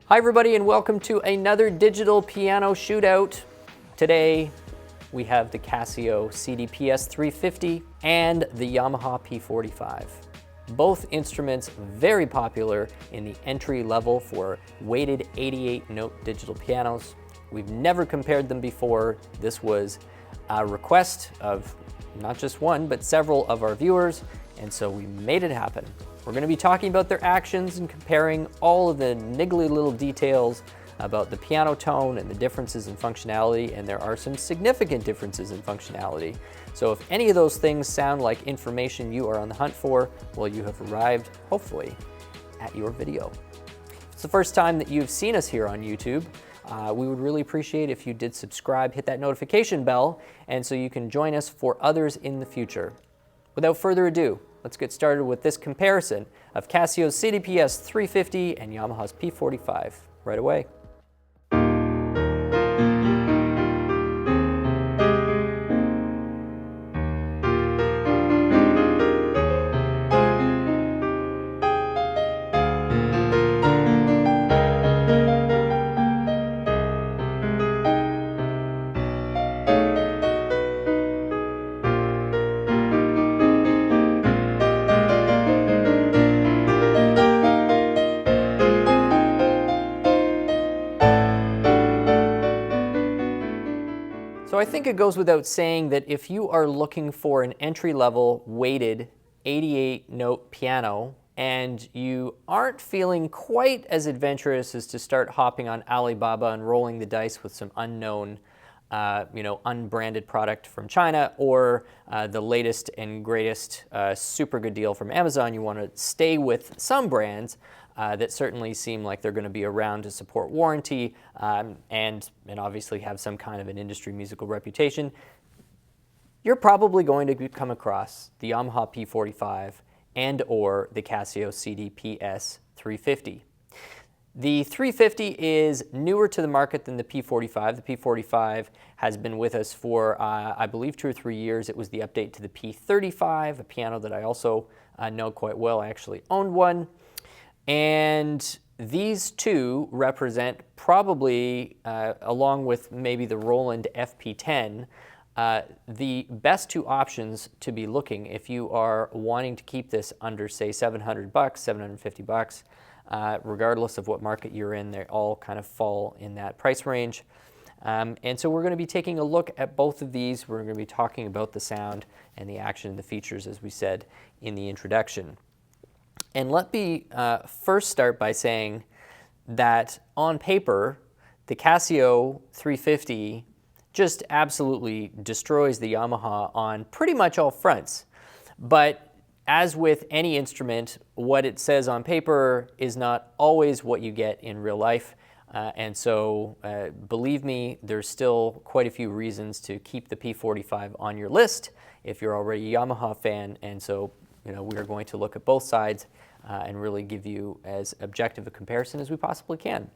Hi everybody and welcome to another digital piano shootout. Today we have the Casio CDP-S350 and the Yamaha P45. Both instruments very popular in the entry level for weighted 88-note digital pianos. We've never compared them before. This was a request of not just one, but several of our viewers, and so we made it happen. We're going to be talking about their actions and comparing all of the niggly little details about the piano tone and the differences in functionality, and there are some significant differences in functionality. So if any of those things sound like information you are on the hunt for, well, you have arrived, hopefully, at your video. If it's the first time that you've seen us here on YouTube, we would really appreciate if you did subscribe, hit that notification bell, and so you can join us for others in the future. Without further ado, let's get started with this comparison of Casio's CDP-S350 and Yamaha's P45 right away. So I think it goes without saying that if you are looking for an entry-level weighted 88-note piano and you aren't feeling quite as adventurous as to start hopping on Alibaba and rolling the dice with some unknown, unbranded product from China, or the latest and greatest super good deal from Amazon, you want to stay with some brands that certainly seem like they're going to be around to support warranty and obviously have some kind of an industry musical reputation, you're probably going to come across the Yamaha P45 and or the Casio CDP-S350. The 350 is newer to the market than the P45. The P45 has been with us for, I believe, 2 or 3 years. It was the update to the P35, a piano that I also know quite well. I actually owned one. And these two represent probably, along with maybe the Roland FP10, the best two options to be looking if you are wanting to keep this under, say, $700, $750. Regardless of what market you're in, they all kind of fall in that price range. And so we're going to be taking a look at both of these. We're going to be talking about the sound and the action and the features, as we said in the introduction. And let me first start by saying that on paper, the Casio 350 just absolutely destroys the Yamaha on pretty much all fronts. But as with any instrument, what it says on paper is not always what you get in real life. And so believe me, there's still quite a few reasons to keep the P45 on your list if you're already a Yamaha fan. And so we are going to look at both sides and really give you as objective a comparison as we possibly can.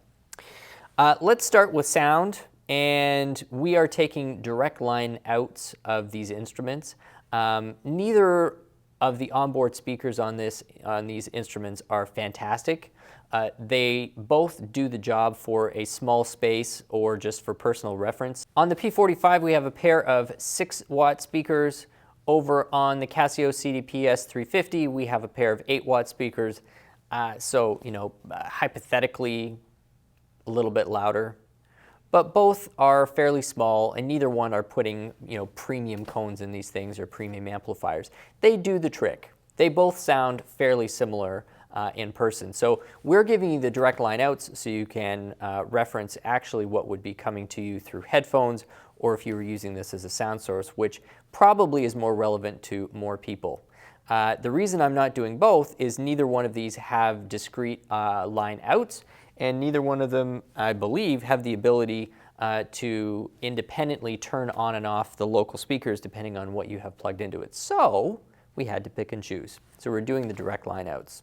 Let's start with sound, and we are taking direct line outs of these instruments. Neither of the onboard speakers on these instruments are fantastic. They both do the job for a small space or just for personal reference. On the P45, we have a pair of 6-watt speakers. Over on the Casio CDP-S350, we have a pair of 8-watt speakers. Hypothetically, a little bit louder. But both are fairly small, and neither one are putting premium cones in these things or premium amplifiers. They do the trick. They both sound fairly similar in person. So we're giving you the direct line outs so you can reference actually what would be coming to you through headphones, or if you were using this as a sound source, which probably is more relevant to more people. The reason I'm not doing both is neither one of these have discrete line outs, and neither one of them, I believe, have the ability to independently turn on and off the local speakers depending on what you have plugged into it. So we had to pick and choose. So we're doing the direct line outs.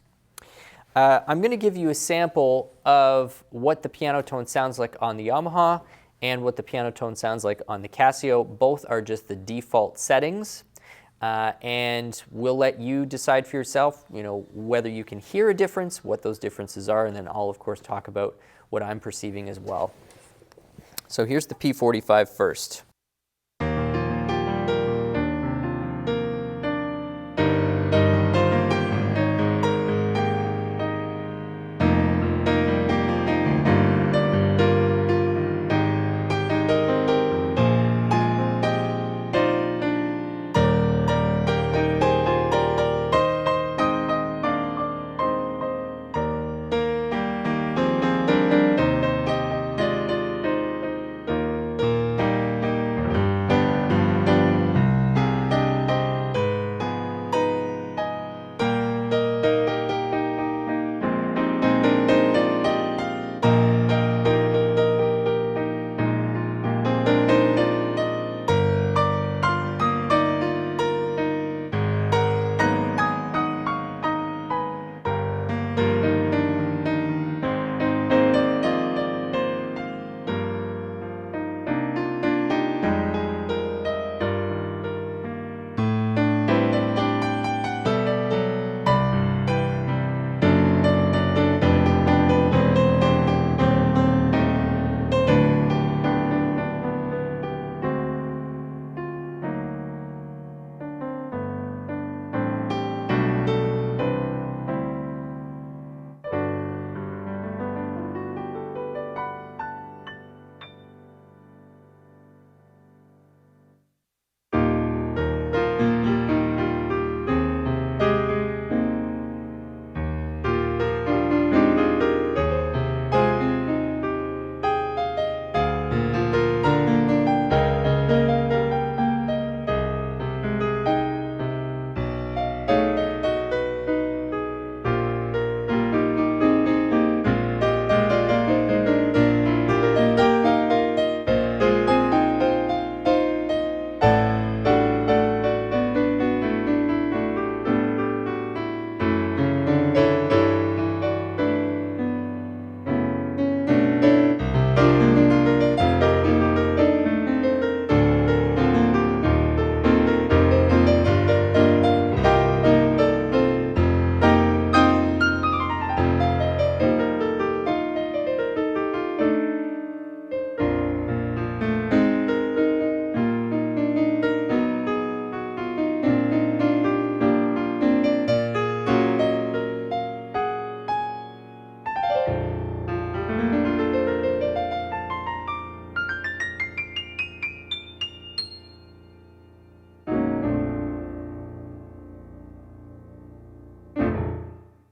I'm going to give you a sample of what the piano tone sounds like on the Yamaha and what the piano tone sounds like on the Casio. Both are just the default settings. and we'll let you decide for yourself, whether you can hear a difference, what those differences are, and then I'll, of course, talk about what I'm perceiving as well. So here's the P45 first.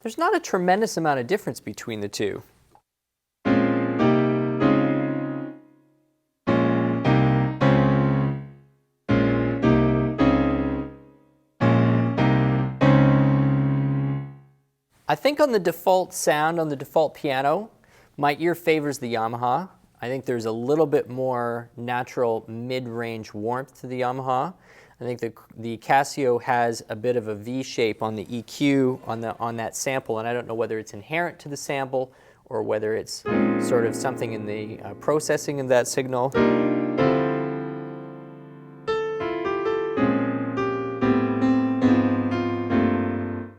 There's not a tremendous amount of difference between the two. I think on the default sound, on the default piano, my ear favors the Yamaha. I think there's a little bit more natural mid-range warmth to the Yamaha. I think the Casio has a bit of a V shape on the EQ on that sample, and I don't know whether it's inherent to the sample or whether it's sort of something in the processing of that signal.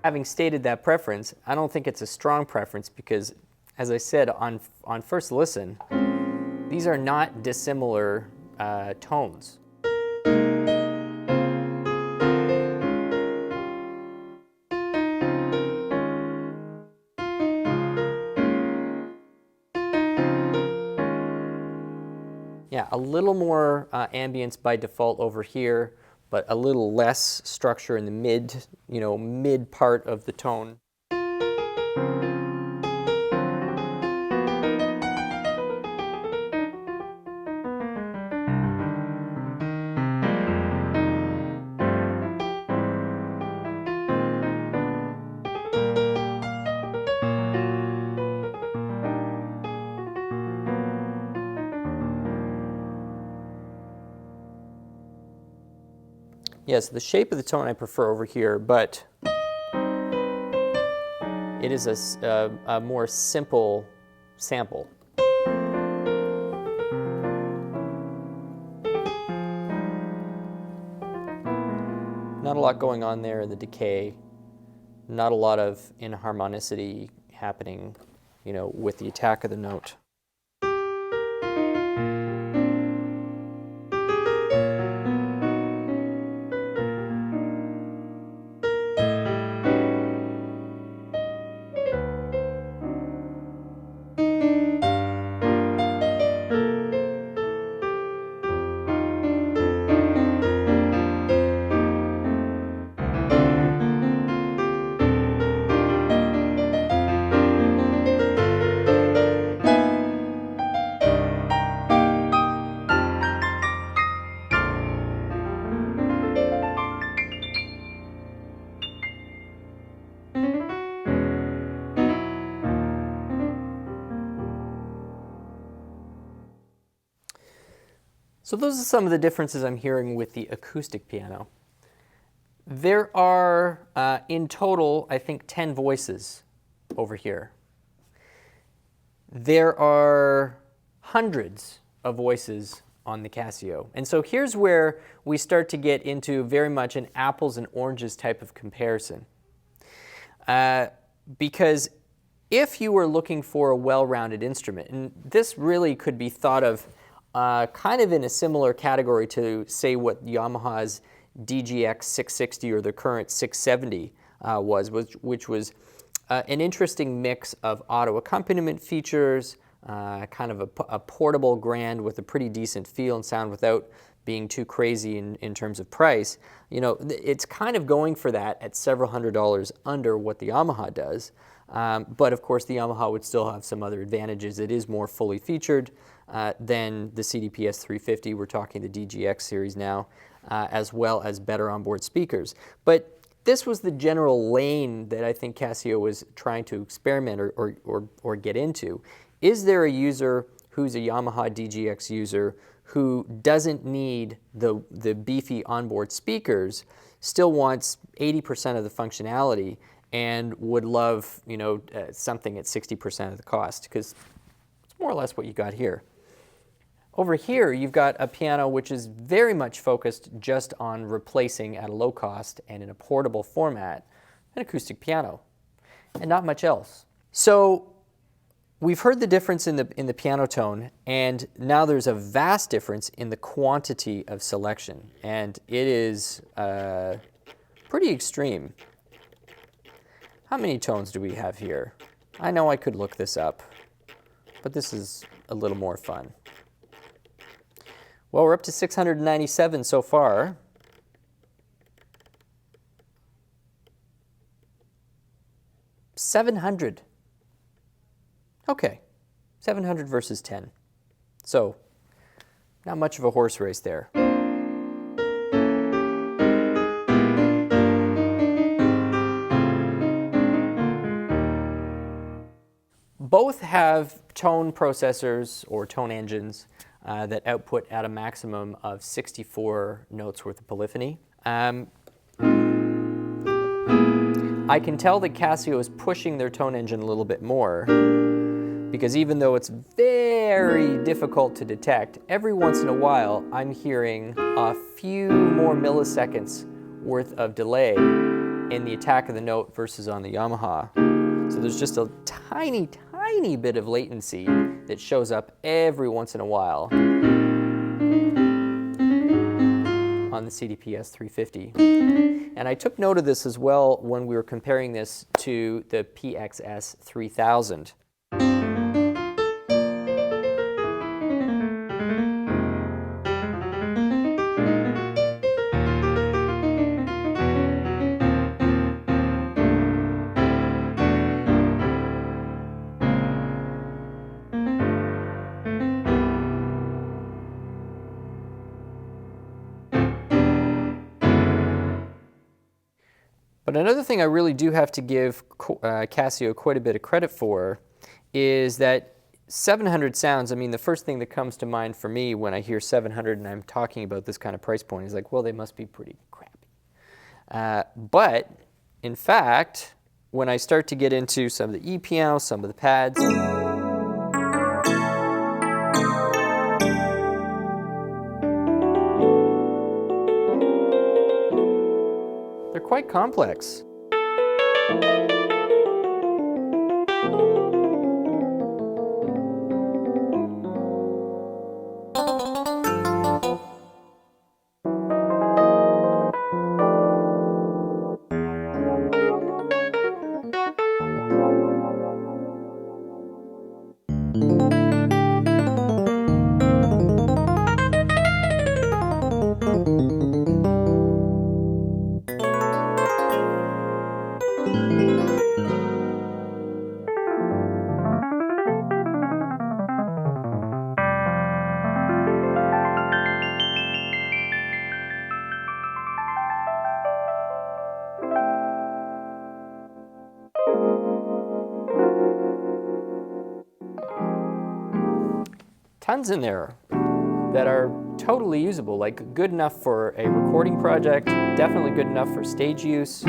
Having stated that preference, I don't think it's a strong preference because, as I said, on first listen, these are not dissimilar tones. Yeah, a little more ambience by default over here, but a little less structure in the mid part of the tone. Yes, the shape of the tone I prefer over here, but it is a more simple sample. Not a a lot going on there in the decay. Not a lot of inharmonicity happening, you know, with the attack of the note. So those are some of the differences I'm hearing with the acoustic piano. There are, in total, I think 10 voices over here. There are hundreds of voices on the Casio. And so here's where we start to get into very much an apples and oranges type of comparison. Because if you were looking for a well-rounded instrument, and this really could be thought of kind of in a similar category to, say, what Yamaha's DGX 660 or the current 670 was, which was an interesting mix of auto accompaniment features, kind of a portable grand with a pretty decent feel and sound without being too crazy in terms of price. You know, it's kind of going for that at several $100s under what the Yamaha does. But of course, the Yamaha would still have some other advantages. It is more fully featured than the CDP-S350. We're talking the DGX series now, as well as better onboard speakers. But this was the general lane that I think Casio was trying to experiment or get into. Is there a user who's a Yamaha DGX user who doesn't need the beefy onboard speakers, still wants 80% of the functionality, and would love, you know, something at 60% of the cost? Because it's more or less what you got here. Over here, you've got a piano which is very much focused just on replacing at a low cost and in a portable format an acoustic piano, and not much else. So we've heard the difference in the piano tone, and now there's a vast difference in the quantity of selection, and it is pretty extreme. How many tones do we have here? I know I could look this up, but this is a little more fun. Well, we're up to 697 so far. $700. Okay, 700 versus 10. So, not much of a horse race there. Both have tone processors or tone engines that output at a maximum of 64 notes worth of polyphony. I can tell that Casio is pushing their tone engine a little bit more, because even though it's very difficult to detect, every once in a while I'm hearing a few more milliseconds worth of delay in the attack of the note versus on the Yamaha. So there's just a tiny bit of latency that shows up every once in a while on the CDP-S350. And I took note of this as well when we were comparing this to the PXS 3000. But another thing I really do have to give Casio quite a bit of credit for is that 700 sounds. I mean, the first thing that comes to mind for me when I hear 700 and I'm talking about this kind of price point is like, well, they must be pretty crappy. But in fact, when I start to get into some of the E-pianos, some of the pads, quite complex. Tons in there that are totally usable, like good enough for a recording project, definitely good enough for stage use.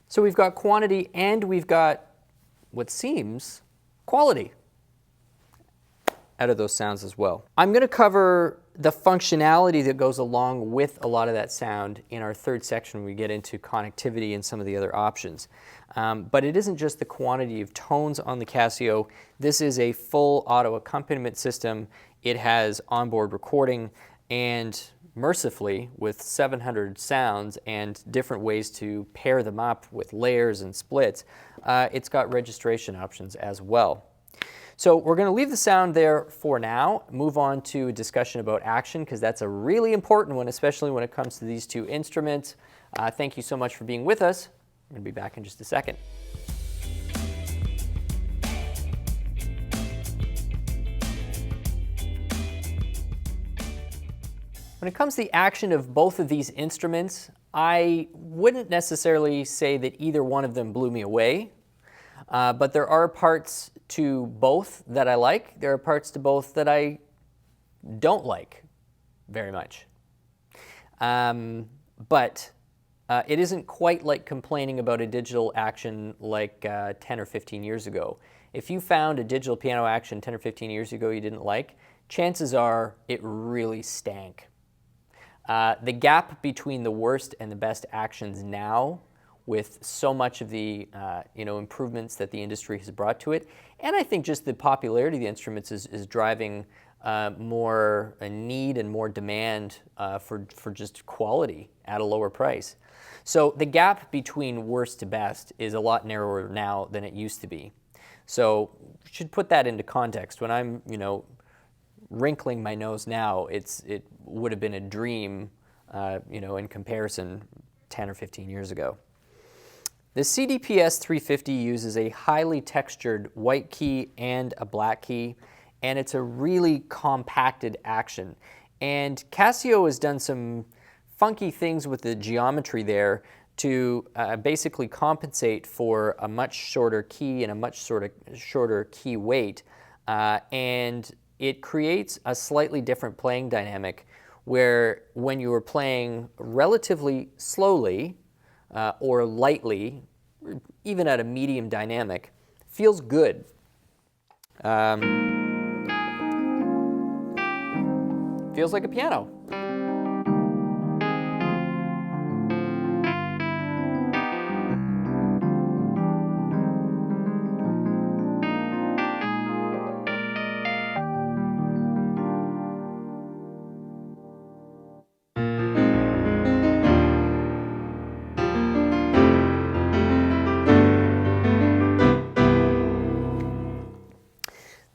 So we've got quantity and we've got what seems quality out of those sounds as well. I'm going to cover the functionality that goes along with a lot of that sound in our third section when we get into connectivity and some of the other options. But it isn't just the quantity of tones on the Casio. This is a full auto accompaniment system. It has onboard recording, and mercifully, with 700 sounds and different ways to pair them up with layers and splits, it's got registration options as well. So we're going to leave the sound there for now, move on to a discussion about action, because that's a really important one, especially when it comes to these two instruments. Thank you so much for being with us. I'm going to be back in just a second. When it comes to the action of both of these instruments, I wouldn't necessarily say that either one of them blew me away, but there are parts to both that I like. There are parts to both that I don't like very much. But it isn't quite like complaining about a digital action like 10 or 15 years ago. If you found a digital piano action 10 or 15 years ago you didn't like, chances are it really stank. The gap between the worst and the best actions now, with so much of the improvements that the industry has brought to it, and I think just the popularity of the instruments is driving more a need and more demand for just quality at a lower price. So the gap between worst to best is a lot narrower now than it used to be. So you should put that into context. When I'm wrinkling my nose now, it would have been a dream, in comparison 10 or 15 years ago. The CDP-S350 uses a highly textured white key and a black key, and it's a really compacted action. And Casio has done some funky things with the geometry there to basically compensate for a much shorter key and a much shorter key weight, and it creates a slightly different playing dynamic where when you are playing relatively slowly or lightly, even at a medium dynamic, feels good. Feels like a piano.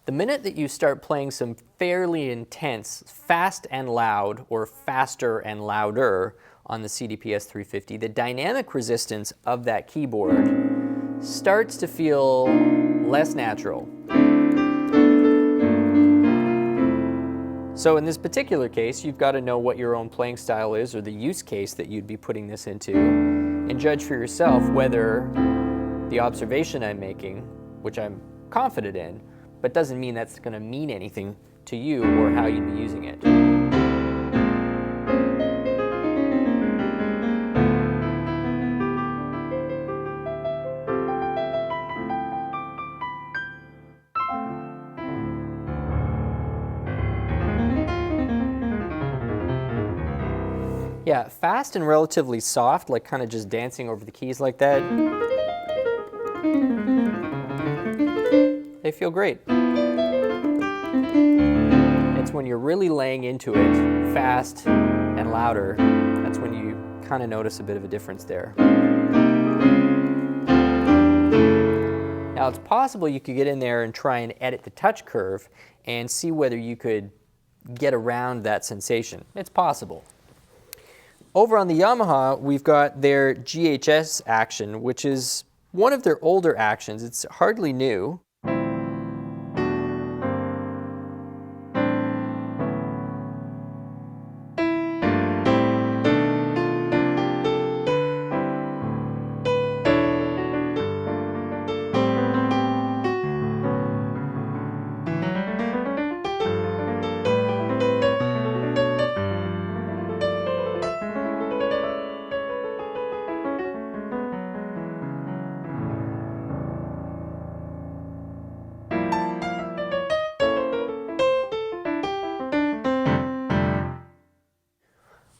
The minute that you start playing some fairly intense, fast and loud, or faster and louder on the CDP-S350, the dynamic resistance of that keyboard starts to feel less natural. So in this particular case, you've got to know what your own playing style is, or the use case that you'd be putting this into, and judge for yourself whether the observation I'm making, which I'm confident in, but doesn't mean that's going to mean anything to you or how you'd be using it. Yeah, fast and relatively soft, like kind of just dancing over the keys like that. They feel great. It's when you're really laying into it, fast and louder, that's when you kind of notice a bit of a difference there. Now it's possible you could get in there and try and edit the touch curve and see whether you could get around that sensation. It's possible. Over on the Yamaha, we've got their GHS action, which is one of their older actions. It's hardly new.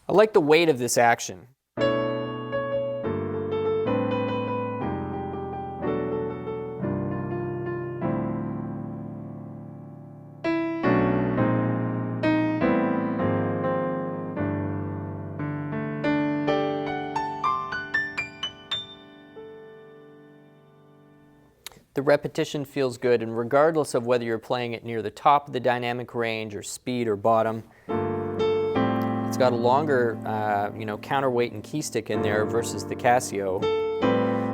I like the weight of this action. The repetition feels good, and regardless of whether you're playing it near the top of the dynamic range or speed or bottom, it's got a longer counterweight and key stick in there versus the Casio.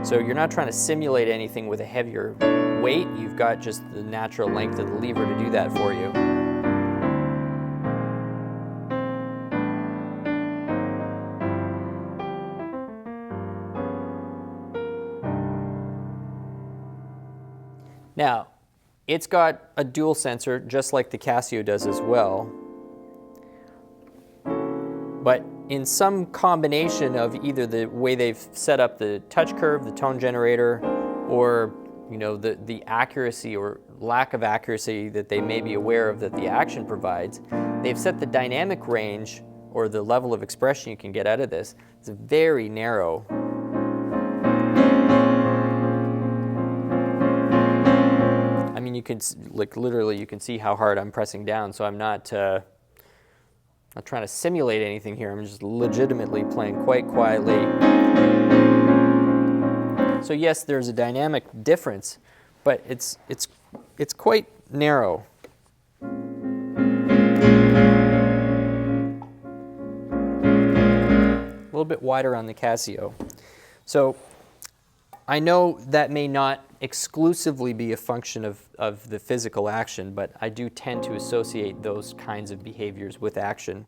So you're not trying to simulate anything with a heavier weight, you've got just the natural length of the lever to do that for you. Now, it's got a dual sensor, just like the Casio does as well. But in some combination of either the way they've set up the touch curve, the tone generator, or the accuracy or lack of accuracy that they may be aware of that the action provides, they've set the dynamic range, or the level of expression you can get out of this, it's very narrow. I mean, you can, like, literally you can see how hard I'm pressing down, so I'm not trying to simulate anything here. I'm just legitimately playing quite quietly. So yes, there's a dynamic difference, but it's quite narrow. A little bit wider on the Casio. So I know that may not exclusively be a function of the physical action, but I do tend to associate those kinds of behaviors with action.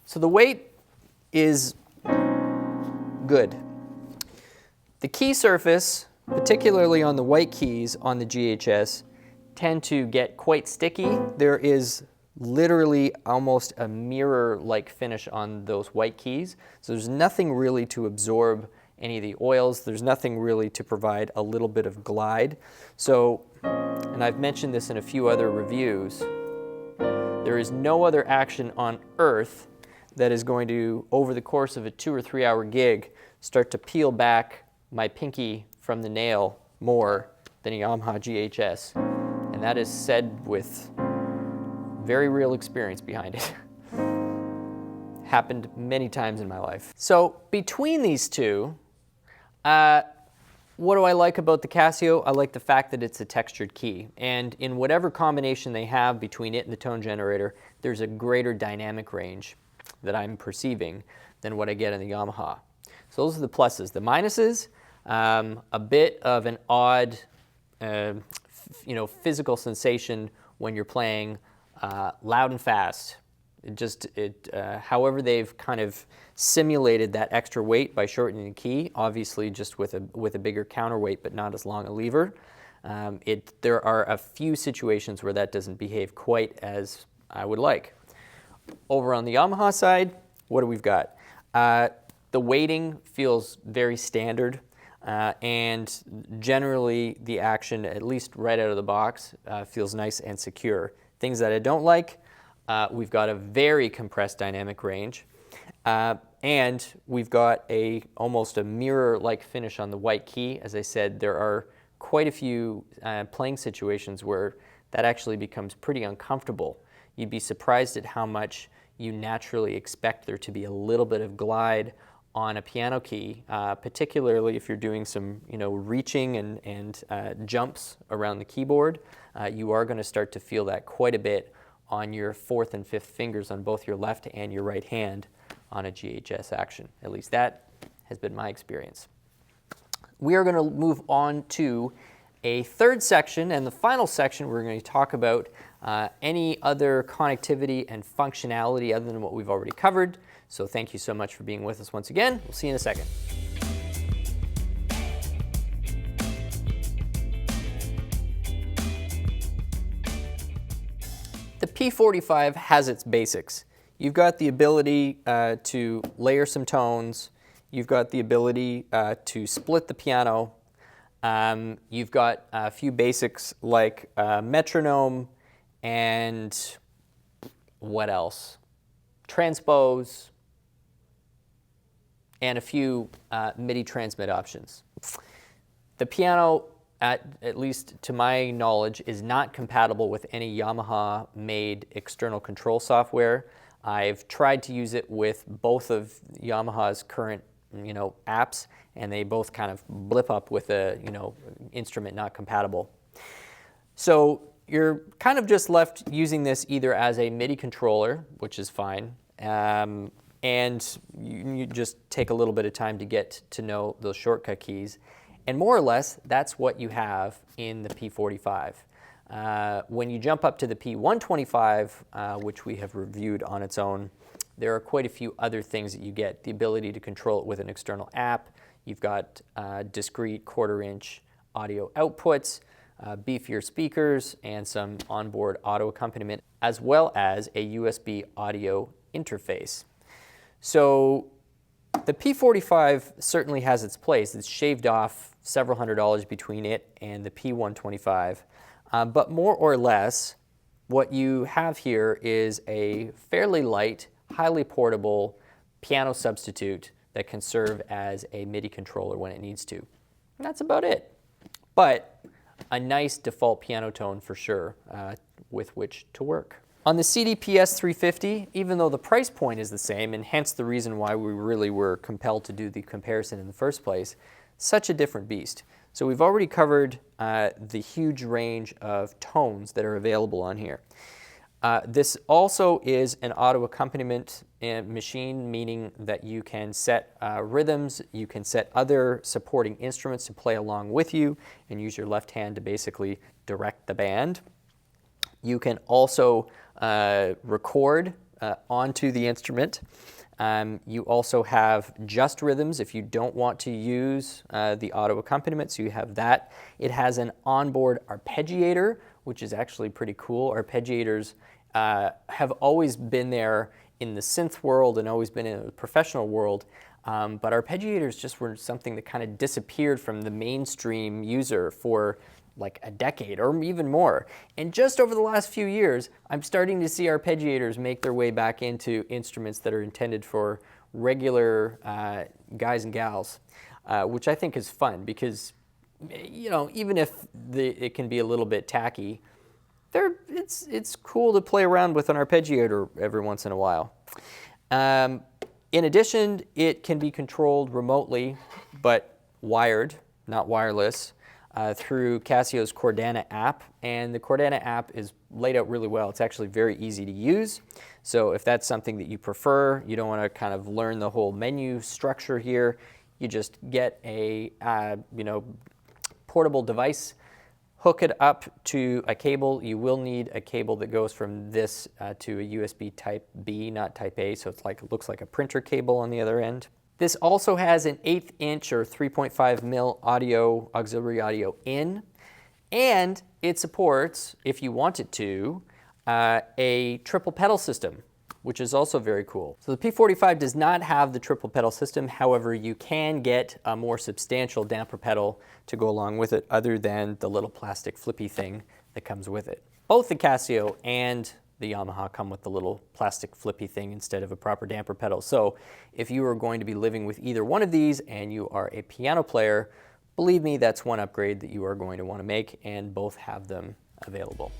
So the weight is good. The key surface, particularly on the white keys on the GHS, tend to get quite sticky. There is literally almost a mirror-like finish on those white keys. So there's nothing really to absorb any of the oils. There's nothing really to provide a little bit of glide. So, and I've mentioned this in a few other reviews, there is no other action on earth that is going to, over the course of a 2 or 3 hour gig, start to peel back my pinky from the nail more than a Yamaha GHS. And that is said with very real experience behind it. Happened many times in my life. So between these two, what do I like about the Casio? I like the fact that it's a textured key. And in whatever combination they have between it and the tone generator, there's a greater dynamic range that I'm perceiving than what I get in the Yamaha. So those are the pluses. The minuses, a bit of an odd physical sensation when you're playing loud and fast. However they've kind of simulated that extra weight by shortening the key, obviously just with a bigger counterweight but not as long a lever. There are a few situations where that doesn't behave quite as I would like. Over on the Yamaha side, what do we've got? The weighting feels very standard. and generally the action, at least right out of the box, feels nice and secure. Things that I don't like, we've got a very compressed dynamic range, and we've got almost a mirror-like finish on the white key. As I said, there are quite a few playing situations where that actually becomes pretty uncomfortable. You'd be surprised at how much you naturally expect there to be a little bit of glide on a piano key, particularly if you're doing some reaching and jumps around the keyboard. You are going to start to feel that quite a bit on your fourth and fifth fingers on both your left and your right hand on a GHS action. At least that has been my experience. We are going to move on to a third section, and the final section we're going to talk about any other connectivity and functionality other than what we've already covered. So thank you so much for being with us once again. We'll see you in a second. The P45 has its basics. You've got the ability to layer some tones. You've got the ability to split the piano. You've got a few basics like metronome and what else? Transpose, and a few MIDI transmit options. The piano, at least to my knowledge, is not compatible with any Yamaha-made external control software. I've tried to use it with both of Yamaha's current apps, and they both kind of blip up with a instrument not compatible. So you're kind of just left using this either as a MIDI controller, which is fine, and you just take a little bit of time to get to know those shortcut keys. And more or less, that's what you have in the P45. When you jump up to the P125, which we have reviewed on its own, there are quite a few other things that you get. The ability to control it with an external app. You've got discrete quarter-inch audio outputs, beefier speakers, and some onboard auto accompaniment, as well as a USB audio interface. So the P45 certainly has its place. It's shaved off several $100s between it and the P125. But more or less, what you have here is a fairly light, highly portable piano substitute that can serve as a MIDI controller when it needs to. And that's about it. But a nice default piano tone for sure with which to work. On the CDP-S350, even though the price point is the same, and hence the reason why we really were compelled to do the comparison in the first place, such a different beast. So we've already covered the huge range of tones that are available on here. This also is an auto accompaniment machine, meaning that you can set rhythms, you can set other supporting instruments to play along with you, and use your left hand to basically direct the band. You can also record onto the instrument. You also have just rhythms if you don't want to use the auto accompaniment, so you have that. It has an onboard arpeggiator, which is actually pretty cool. Arpeggiators have always been there in the synth world and always been in the professional world, but arpeggiators just were something that kind of disappeared from the mainstream user for like a decade or even more. And just over the last few years, I'm starting to see arpeggiators make their way back into instruments that are intended for regular guys and gals, which I think is fun because, even if it can be a little bit tacky, it's cool to play around with an arpeggiator every once in a while. In addition, it can be controlled remotely, but wired, not wireless, through Casio's Cordana app, and the Cordana app is laid out really well. It's actually very easy to use, so if that's something that you prefer, you don't want to kind of learn the whole menu structure here, you just get a portable device, hook it up to a cable. You will need a cable that goes from this to a USB Type B, not Type A, so it looks like a printer cable on the other end. This also has an 1/8 inch or 3.5 mil auxiliary audio in, and it supports, if you want it to, a triple pedal system, which is also very cool. So the P45 does not have the triple pedal system. However, you can get a more substantial damper pedal to go along with it other than the little plastic flippy thing that comes with it. Both the Casio and the Yamaha come with the little plastic flippy thing instead of a proper damper pedal. So if you are going to be living with either one of these and you are a piano player, believe me, that's one upgrade that you are going to want to make, and both have them available.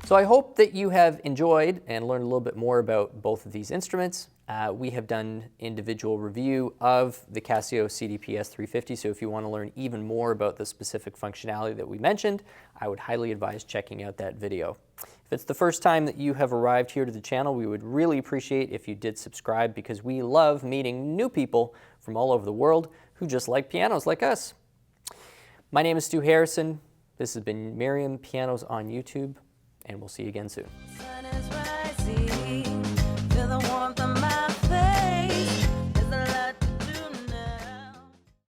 So I hope that you have enjoyed and learned a little bit more about both of these instruments. We have done individual review of the Casio CDP-S350, so if you want to learn even more about the specific functionality that we mentioned, I would highly advise checking out that video. If it's the first time that you have arrived here to the channel, we would really appreciate if you did subscribe, because we love meeting new people from all over the world who just like pianos like us. My name is Stu Harrison. This has been Merriam Pianos on YouTube, and we'll see you again soon.